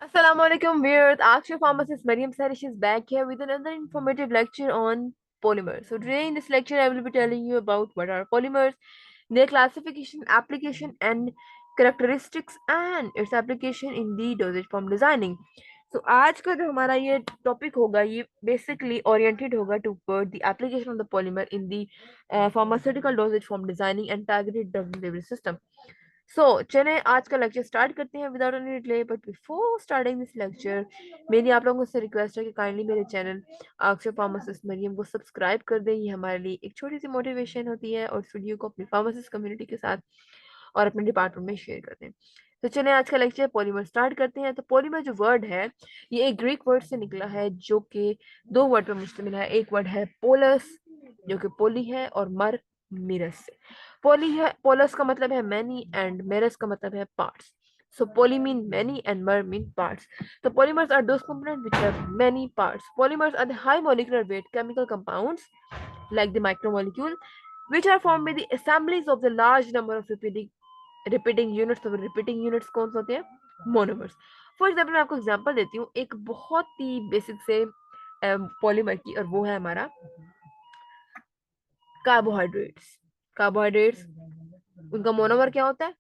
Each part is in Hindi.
Assalamualaikum viewers. Akshay pharmacist Mariam Sarish is back here with another informative lecture on polymers. So today in this lecture I will be telling you about what are polymers, their classification, application and characteristics and its application in the dosage form designing. So आज का जो हमारा ये टॉपिक होगा ये basically oriented होगा toward the application of the polymer in the pharmaceutical dosage form designing and targeted drug delivery system. सो चले आज का लेक्चर स्टार्ट करते हैं without any delay. But before starting this lecture मेरी आप लोगों से रिक्वेस्ट है कि काइंडली मेरे चैनल अक्षय फार्मासिस्ट मरियम को सब्सक्राइब कर दें। ये हमारे लिए एक छोटी सी मोटिवेशन होती है और इस वीडियो को अपनी फार्मासिस्ट कम्युनिटी के साथ और अपने डिपार्टमेंट में शेयर कर दें। तो चलिए आज का लेक्चर पॉलीमर स्टार्ट करते हैं। तो पॉलीमर जो वर्ड है ये एक ग्रीक वर्ड से निकला है जो कि दो वर्ड पर मुश्तमिल है। एक वर्ड है पोलस जो कि पोली है और मर मिरस से। पोली है, पोलस का मतलब है मैनी एंड मेरस का मतलब है parts. So poly mean many and mer mean parts. So polymers are those components which have many parts. Polymers are the high molecular weight chemical compounds like the micromolecule which are formed by the assemblies of the large number of repeating units. तो repeating units कौन से होते हैं? Monomers. फॉर एग्जाम्पल मैं आपको एग्जाम्पल देती हूँ एक बहुत ही बेसिक से पॉलीमर की, और वो है हमारा कार्बोहाइड्रेट्स। कार्बोहाइड्रेट्स उनका मोनोमर क्या होता है?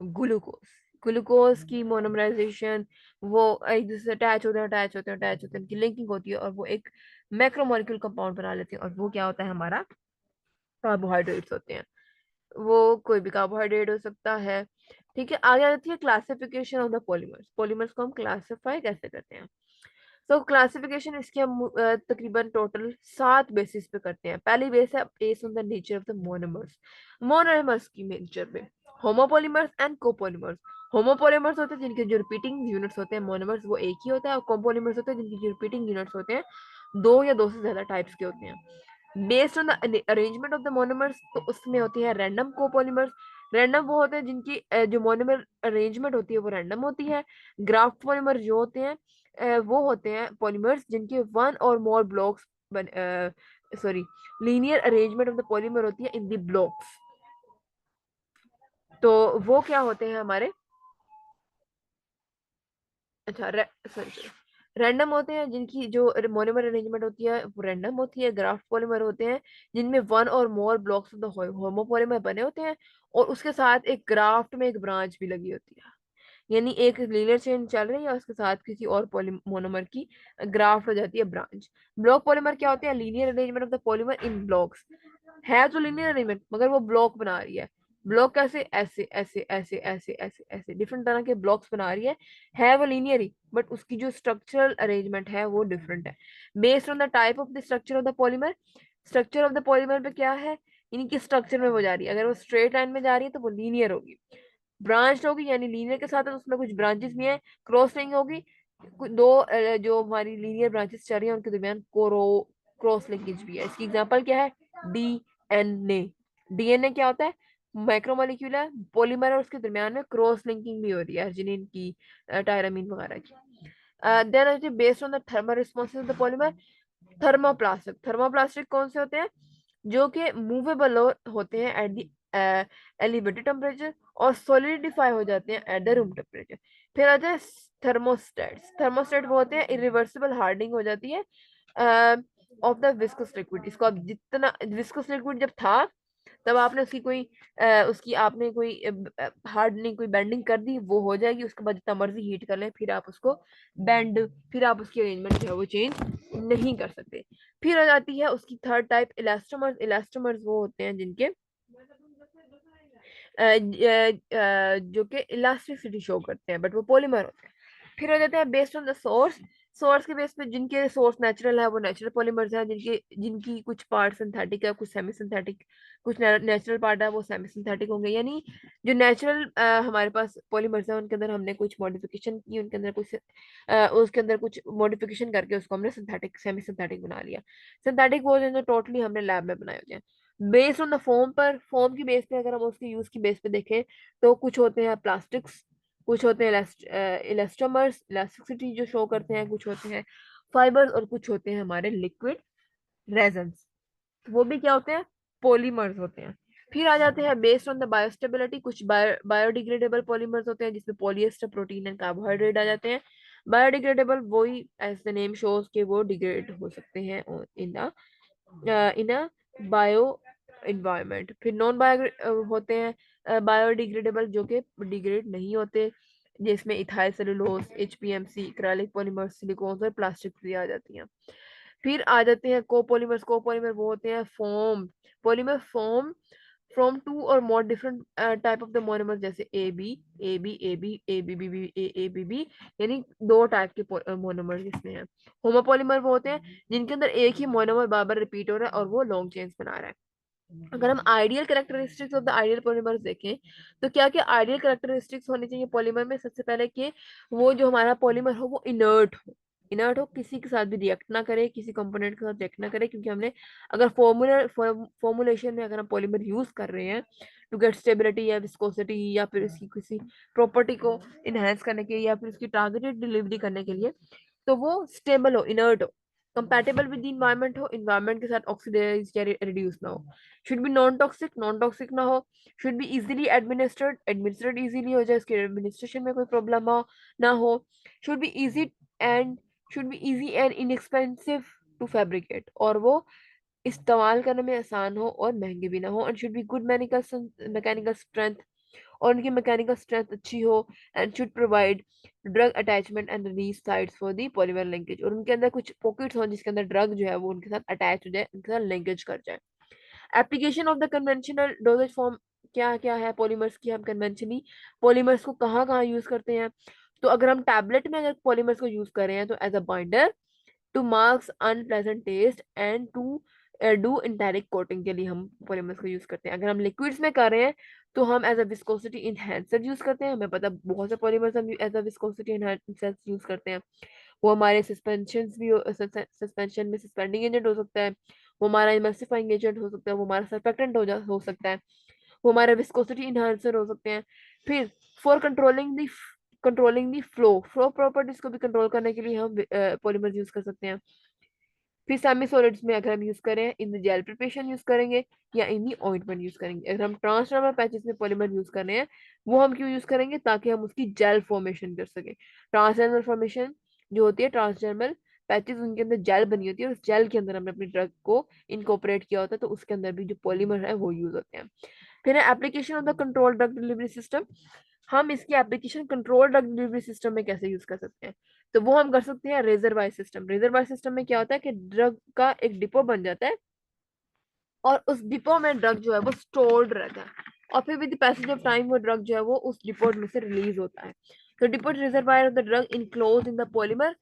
ग्लूकोज। ग्लूकोज की मोनोमराइजेशन वो एक दूसरे से अटैच होते हैं उनकी लिंकिंग होती है और वो एक मैक्रोमोलिक्यूल कंपाउंड बना लेते हैं और वो क्या होता है? हमारा कार्बोहाइड्रेट्स होते हैं। वो कोई भी कार्बोहाइड्रेट हो सकता है। ठीक है, आगे आती है classification of the polymers. Polymers को हम क्लासिफाई कैसे करते हैं? तो क्लासिफिकेशन इसकी हम तकरीबन टोटल 7 बेसिस पे करते हैं। पहली बेस है based on the nature of the monomers. Monomers की नेचर पे होमोपॉलीमर्स एंड कोपॉलीमर्स। होमोपॉलीमर्स होते हैं जिनके जो रिपीटिंग यूनिट्स होते हैं, मोनोमर्स वो एक ही होता है, और कोपॉलीमर्स होते हैं जिनकी जो रिपीटिंग यूनिट्स होते हैं दो या दो से ज्यादा टाइप्स के होते हैं। Based on the arrangement of the monomers तो उसमें होती है रैंडम कोपॉलीमर्स। रैंडम वो होते हैं जिनकी जो मोनोमर अरेंजमेंट होती है वो रैंडम होती है। ग्राफ्ट पॉलीमर जो होते हैं वो होते हैं पॉलीमर्स जिनके वन और more blocks sorry linear arrangement of the polymer होती है इन द ब्लॉक्स। तो वो क्या होते हैं हमारे? अच्छा, सॉरी, रैंडम होते हैं जिनकी जो मोनोमर अरेंजमेंट होती है वो रैंडम होती है। ग्राफ्ट पॉलीमर होते हैं जिनमें वन और more blocks of the homopolymer बने होते हैं और उसके साथ एक ग्राफ्ट में एक ब्रांच भी लगी होती है। यानी एक लीनियर चेन चल रही है और उसके साथ किसी और मोनोमर की ग्राफ्ट हो जाती है ब्रांच। ब्लॉक पॉलीमर क्या होते हैं? Linear arrangement of the polymer in blocks. है तो लीनियर अरेंजमेंट मगर वो ब्लॉक बना रही है। ब्लॉक कैसे? ऐसे ऐसे ऐसे ऐसे ऐसे ऐसे डिफरेंट तरह के ब्लॉक्स बना रही है वो लीनियर ही, बट उसकी जो स्ट्रक्चरल अरेंजमेंट है वो डिफरेंट है। Based on the type of the structure of the polymer. Structure of the polymer पे क्या है? इनकी स्ट्रक्चर में वो जा रही है। अगर वो स्ट्रेट लाइन में जा रही है तो वो लीनियर होगी। ब्रांच होगी यानी लीनियर के साथ है तो उसमें कुछ ब्रांचेस भी हैं। क्रॉस लिंक होगी, दो जो हमारी लीनियर ब्रांचेस चल रही हैं उनके दरमियान क्रॉस लिंकेज भी है। इसकी एग्जांपल क्या है? डीएनए। डीएनए क्या होता है? माइक्रोमोलिक्यूल है, पॉलीमर है, उसके दरमियान में क्रॉस लिंकिंग भी हो रही है अर्जिनिन की, टायरामीन वगैरह की। Then based on the thermal responses of the polymer. Thermoplastic. Thermoplastic कौन से होते हैं? जो कि मूवेबल होते हैं एट द एलिवेटेड टेम्परेचर और सॉलिडिफाई हो जाते हैं एट द रूम टेम्परेचर। फिर आता है थर्मोस्टेट्स। थर्मोस्टेट वो होते हैं इरिवर्सिबल हार्डनिंग हो जाती है ऑफ द विस्कस लिक्विड। इसको अब जितना विस्कस लिक्विड जब था तब आपने उसकी कोई उसकी आपने कोई हार्डनिंग कोई बेंडिंग कर दी वो हो जाएगी। उसके बाद जितना मर्जी हीट कर लें फिर आप उसको बेंड फिर आप उसकी अरेंजमेंट जो है वो चेंज नहीं कर सकते। फिर आ जाती है उसकी थर्ड टाइप इलास्टोमर्स। इलास्टोमर्स वो होते हैं जिनके जो कि इलास्टिसिटी शो करते हैं बट वो पॉलीमर होते हैं। फिर हो जाते हैं based on the source. Source के बेस पे जिनके सोर्स नेचुरल है वो नेचुरल पॉलीमर्स हैं, जिनके जिनकी कुछ पार्ट सिंथेटिक है कुछ सेमी सिंथेटिक, कुछ नेचुरल पार्ट है वो सेमी सिंथेटिक होंगे। यानी जो नेचुरल हमारे पास पॉलीमर्स है उनके अंदर हमने कुछ मॉडिफिकेशन की, उनके अंदर कुछ उसके अंदर कुछ मॉडिफिकेशन करके उसको हमने सिंथेटिक सेमी सिंथेटिक बना लिया। सिंथेटिक वो जो टोटली हमने लैब में बनाए होते हैं। बेस्ड ऑन द फॉर्म पर, फॉर्म की बेस पे अगर हम उसके यूज की बेस पे देखें तो कुछ होते हैं प्लास्टिक्स, कुछ होते हैं इलास्टोमर्स इलास्टिसिटी जो शो करते हैं, कुछ होते हैं फाइबर्स और कुछ होते हैं हमारे लिक्विड रेजन्स। वो भी क्या होते हैं? पॉलीमर्स होते हैं। फिर आ जाते हैं बेस्ड ऑन द बायोस्टेबिलिटी। कुछ बायोडिग्रेडेबल पॉलीमर्स होते हैं जिसमें पॉलिएस्टर प्रोटीन एंड कार्बोहाइड्रेट आ जाते हैं। बायोडिग्रेडेबल वही एज द नेम शोज के वो डिग्रेड हो सकते हैं इन अ बायो इन्वायरमेंट। फिर नॉन बायो होते हैं बायोडिग्रेडेबल जो कि डिग्रेड नहीं होते, जिसमें ethyl cellulose, HPMC, acrylic polymer, silicon और प्लास्टिक भी आ जाती हैं। फिर आ जाते हैं कोपोलीमर्स। कोपोलीमर वो होते हैं form polymer form from two और more different type of the monomer, जैसे ए बी बी, यानी दो टाइप के मोनोमर जिसमें है। होमोपॉलीमर वो होते हैं जिनके अंदर एक ही मोनोमर बार बार रिपीट हो रहा है और वो लॉन्ग चेन्स बना रहा है। अगर हम ideal characteristics of the ideal polymers देखें तो क्या क्या आइडियल कैरेक्टरिस्टिक्स होनी चाहिए पॉलीमर में? सबसे पहले कि वो जो हमारा पॉलीमर हो वो इनर्ट हो, किसी के साथ भी रिएक्ट ना करे, किसी कंपोनेंट के साथ रिएक्ट ना करे, क्योंकि हमने अगर फॉर्मुलेशन में अगर हम पॉलीमर यूज कर रहे हैं टू गेट स्टेबिलिटी या विस्कोसिटी या फिर इसकी किसी प्रॉपर्टी को इनहेंस करने के लिए या फिर उसकी टारगेटेड डिलीवरी करने के लिए, तो वो स्टेबल हो, इनर्ट हो, कंपैटिबल विद द इन्वायरमेंट हो, इन्वायरमेंट के साथ ऑक्सीडाइज या रिड्यूस ना हो, शुड बी नॉन टॉक्सिक ना हो, should be easily administered easily हो जाए, इसके एडमिनिस्ट्रेशन में कोई प्रॉब्लम हो ना हो, should be easy and should be easy and inexpensive to fabricate, और वो इस्तेमाल करने में आसान हो और महंगे भी ना हो, and should be good mechanical strength, और उनकी मैकेनिकल स्ट्रेंथ अच्छी हो, and should provide drug attachment and release sites for the polymer linkage, और उनके अंदर कुछ पॉकेट्स हो जिसके अंदर ड्रग जो है वो उनके साथ अटैच हो जाए, उनके साथ लिंकेज कर जाए। Application of the conventional doses form क्या क्या है पॉलीमर्स की? हम कन्वेंशनली पॉलीमर्स को कहाँ कहाँ यूज करते हैं? तो अगर हम टैबलेट में अगर पॉलीमर्स को यूज कर रहे हैं तो as a binder, to mask unpleasant taste, and to do enteric coating के लिए हम पॉलीमर्स को यूज करते हैं। अगर हम लिक्विड्स में कर रहे हैं तो हम as a viscosity enhancer use करते हैं। हमें पता है बहुत से पॉलीमर्स हम as a viscosity enhancer use करते हैं। वो हमारे सस्पेंशन में सस्पेंडिंग एजेंट हो सकता है, वो हमारा इमल्सिफाइंग एजेंट हो सकता है, वो हमारा सर्फेक्टेंट हो सकता है, वो हमारा विस्कोसिटी इनहांसर हो सकते हैं। फिर for controlling the flow properties को भी कंट्रोल करने के लिए हम पॉलीमर यूज कर सकते हैं। फिर सेमी सॉलिड्स में अगर हम यूज करें, इन जेल प्रिपरेशन यूज करेंगे या इन दी ऑइंटमेंट यूज करेंगे। अगर हम ट्रांसडर्मल पैचेस में पॉलीमर यूज कर रहे हैं, वो हम क्यों यूज करेंगे? ताकि हम उसकी जेल फॉर्मेशन कर सके। ट्रांसडर्मल फॉर्मेशन जो होती है, ट्रांसडर्मल पैचेस, उनके अंदर जेल बनी होती है और उस जेल के अंदर हमने अपनी ड्रग को इनकॉर्पोरेट किया होता है, तो उसके अंदर भी जो पॉलीमर है वो यूज होते हैं। फिर है application of the control drug delivery system. हम इसकी application control drug delivery system में कैसे यूज कर सकते हैं? तो वो हम कर सकते हैं रेजरवायर सिस्टम। रेजरवायर सिस्टम में क्या होता है कि ड्रग का एक डिपो बन जाता है और उस डिपो में ड्रग जो है वो स्टोर्ड रहता है, और फिर विद पैसेज ऑफ टाइम वो ड्रग जो है वो उस डिपो में से रिलीज होता है। तो depot reservoir of the drug enclose in the polymer,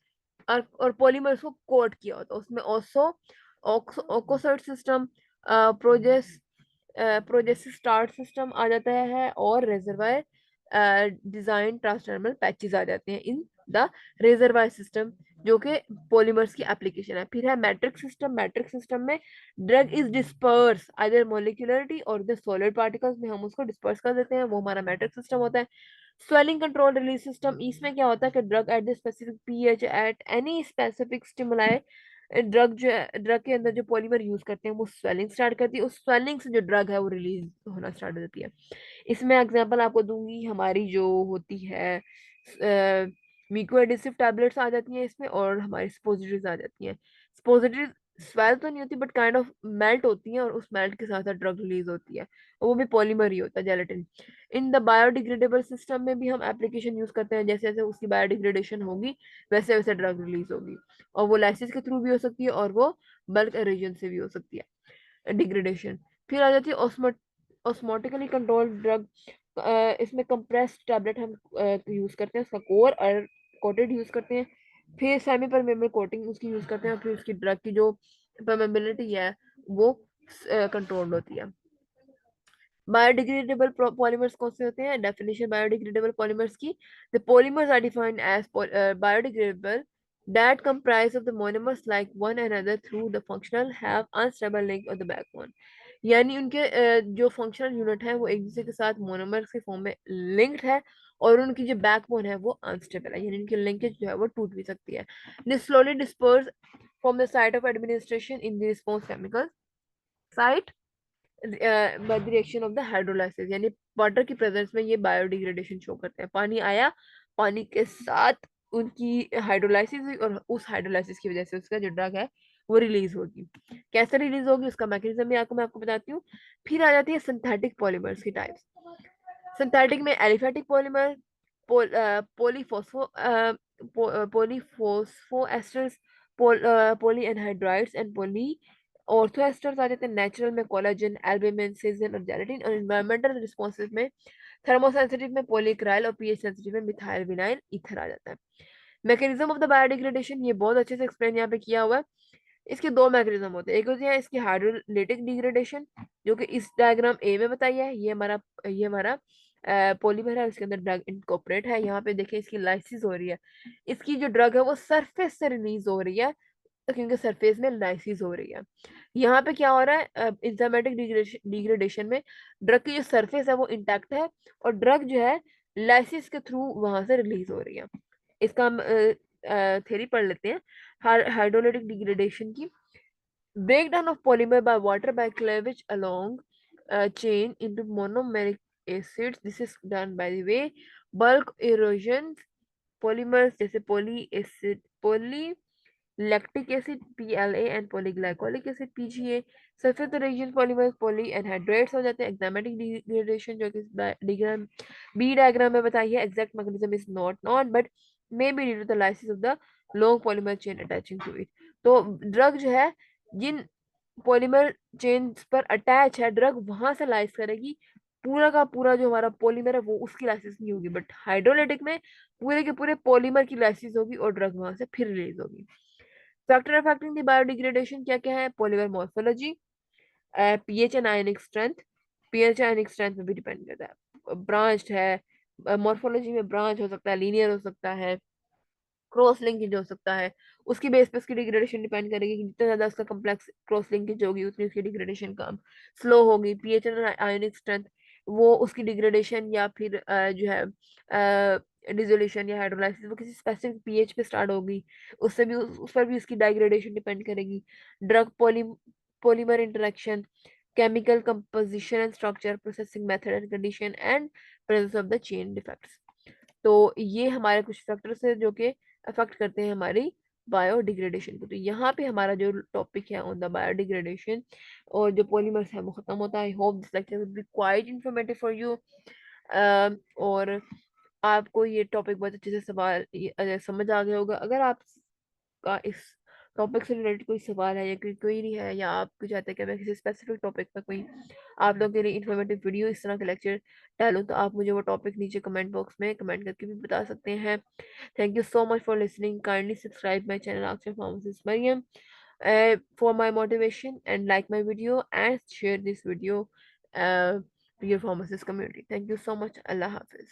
और पॉलीमर को कोट किया होता है उसमें। Also ओकोसर्ट system, प्रोजेस possessive start system आ जाता है, और रिजर्वायर डिजाइन ट्रांसडर्मल पैचेस आ जाते हैं इन द रिजर्वायर सिस्टम, जो कि पॉलीमर्स की एप्लीकेशन है। फिर है मैट्रिक्स सिस्टम। मैट्रिक्स सिस्टम में drug is disperse either molecularity और द सॉलिड पार्टिकल्स में हम उसको डिस्पर्स कर देते हैं, वो हमारा मैट्रिक्स सिस्टम होता है। स्वेलिंग कंट्रोल रिलीज सिस्टम, इसमें क्या होता है कि drug at the specific pH at any specific stimuli, drug जो है, ड्रग के अंदर जो पॉलीमर यूज करते हैं वो स्वेलिंग स्टार्ट करती है, उस स्वेलिंग से जो ड्रग है वो रिलीज होना स्टार्ट हो जाती है। इसमें एग्जांपल आपको दूंगी, हमारी जो होती है म्यूको एडिसिव टैबलेट्स आ जाती हैं इसमें, और हमारी स्पोजिटरीज आ जाती हैं। स्पोजिटरीज स्वेल तो नहीं होती बट काइंड ऑफ मेल्ट होती हैं, और उस मेल्ट के साथ साथ ड्रग रिलीज होती है, और वो भी पॉलीमर ही होता है, gelatin. In the biodegradable system में भी हम एप्लीकेशन यूज करते हैं, जैसे जैसे उसकी बायोडिग्रेडेशन होगी वैसे वैसे ड्रग रिलीज होगी, और वो लाइसिस के थ्रू भी हो सकती है और वो बल्क एरेजन से भी हो सकती है डिग्रेडेशन। फिर आ जाती है ऑस्मोटिकली कंट्रोल्ड ड्रग। इसमें कंप्रेस्ड टैबलेट हम यूज करते हैं, उसका कोर और कोटेड यूज करते हैं। फिर सेमी परमेबल कोटिंग उसकी यूज करते हैं, और फिर उसकी ड्रग की जो परमेबिलिटी है वो कंट्रोल्ड होती है। बायोडिग्रेडेबल पॉलीमर्स कौन से होते हैं? डेफिनेशन बायोडिग्रेडेबल पॉलीमर्स की, the polymers are defined as biodegradable that comprise of the monomers like one another through the functional have unstable link of the backbone, यानी उनके जो फंक्शनल यूनिट है वो एक दूसरे के साथ मोनोमर्स के फॉर्म में लिंक्ड है, और उनकी जो बैकबोन है वो अनस्टेबल है, यानी उनकी लिंकेज जो है वो टूट भी सकती है। This slowly disperse from the site of administration in the response chemical site by the reaction of the hydrolysis, यानी वाटर की प्रेजेंस में ये बायोडिग्रेडेशन शो करते हैं। पानी आया, पानी के साथ उनकी हाइड्रोलाइसिस हुई और उस हाइड्रोलाइसिस की वजह से उसका जो ड्रग है वो रिलीज होगी। कैसे रिलीज होगी उसका मैकेनिज्म भी आपको मैं आपको बताती हूँ। फिर आ जाती है सिंथेटिक पॉलीमर्स की टाइप्स। सिंथेटिक में aliphatic polymer, polyphospho polyphospho esters, poly anhydrides and poly ortho esters आ जाते हैं। नेचुरल में कोलाजन, एल्बुमिन, सिजिन और जेलेटिन। और एनवायरमेंटल रिस्पॉन्सेज में थर्मोसेंसिटिव में पॉलीक्राइल और पीएच सेंसिटिव में मिथाइल विनाइल ईथर आ जाता है। मैकेनिज्म ऑफ द बायोडिग्रेडेशन ये बहुत अच्छे से एक्सप्लेन यहाँ पे किया हुआ है। इसके दो मैकेनिज्म होते हैं। एक होती है इसकी हाइड्रोलिटिक डिग्रेडेशन, जो कि इस डायग्राम ए में बताई है। ये हमारा पॉलीमर है, इसके अंदर ड्रग इनकॉर्पोरेट है। यहाँ पे देखिए इसकी लाइसिस हो रही है। इसकी जो ड्रग है वो सरफेस से रिलीज हो रही है, क्योंकि सरफेस में लाइसिस हो रही है। यहाँ पे क्या हो रहा है, इंजाइमेटिक डिग्रेडेशन में ड्रग की जो सरफेस है वो इंटैक्ट है, और ड्रग जो है लाइसिस के थ्रू वहां से रिलीज हो रही है। इसका हम थ्योरी पढ़ लेते हैं हाइड्रोलिटिक डिग्रेडेशन की। Breakdown of polymer by water by cleavage along a chain into monomeric acids. This is done by the way bulk erosion polymers जैसे polylactic acid PLA and polyglycolic acid PGA। surface region polymers poly anhydrides हो जाते हैं। enzymatic degradation जो कि diagram B diagram में बताई है। exact mechanism is not known but may be due to the lysis of the long polymer chain attaching to it। तो ड्रग जो है जिन पॉलीमर चेन्स पर अटैच है, ड्रग वहां से लाइस करेगी। पूरा का पूरा जो हमारा पॉलीमर है वो उसकी लाइसिस नहीं होगी, बट हाइड्रोलिटिक में पूरे के पूरे पॉलीमर की लाइसिस होगी और ड्रग वहां से फिर रिलीज होगी। फैक्टर अफेक्टिंग द बायोडिग्रेडेशन क्या क्या है? Polymer morphology, pH and ionic strength. PH ionic strength में भी डिपेंड करता है। ब्रांच्ड है, मॉर्फोलॉजी में ब्रांच हो सकता है, लीनियर हो सकता है, क्रॉस लिंकेज हो सकता है। उसकी बेस पे उसकी डिग्रेडेशन डिपेंड करेगी कि जितना ज्यादा उसका कम्प्लेक्स क्रॉस लिंकेज होगी उतनी उसकी डिग्रेडेशन कम स्लो होगी। पीएच एंड आयोनिक स्ट्रेंथ वो उसकी डिग्रेडेशन या फिर जो है डिसोल्यूशन या हाइड्रोलाइसिस वो किसी स्पेसिफिक पीएच पे स्टार्ट होगी, उससे भी उस पर भी उसकी डिग्रेडेशन डिपेंड करेगी। Drug polymer interaction, chemical composition and structure, processing method and condition and presence of the chain defects. तो ये हमारे कुछ फैक्टर्स है जो कि अफेक्ट करते हैं हमारी बायोडिग्रेडेशन को। तो यहाँ पे हमारा जो टॉपिक है ऑन द बायोडिग्रेडेशन और जो पॉलीमर्स है वो खत्म होता है। I hope this lecture will be quite informative for you. और आपको ये टॉपिक बहुत अच्छे से समझ आ गया होगा। अगर आपका इस टॉपिक से रिलेटेड कोई सवाल है या कोई क्वेरी है, या आप कुछ चाहते हैं कि मैं किसी स्पेसिफिक टॉपिक पर कोई आप लोगों के लिए इन्फॉर्मेटिव वीडियो इस तरह के लेक्चर डालूं, तो आप मुझे वो टॉपिक नीचे कमेंट बॉक्स में कमेंट करके भी बता सकते हैं। Thank you so much for listening. Kindly subscribe my channel Akshar pharmacist Mariam for my motivation, and like my video and share this video to your pharmacist community. Thank you so much. Allah Hafiz.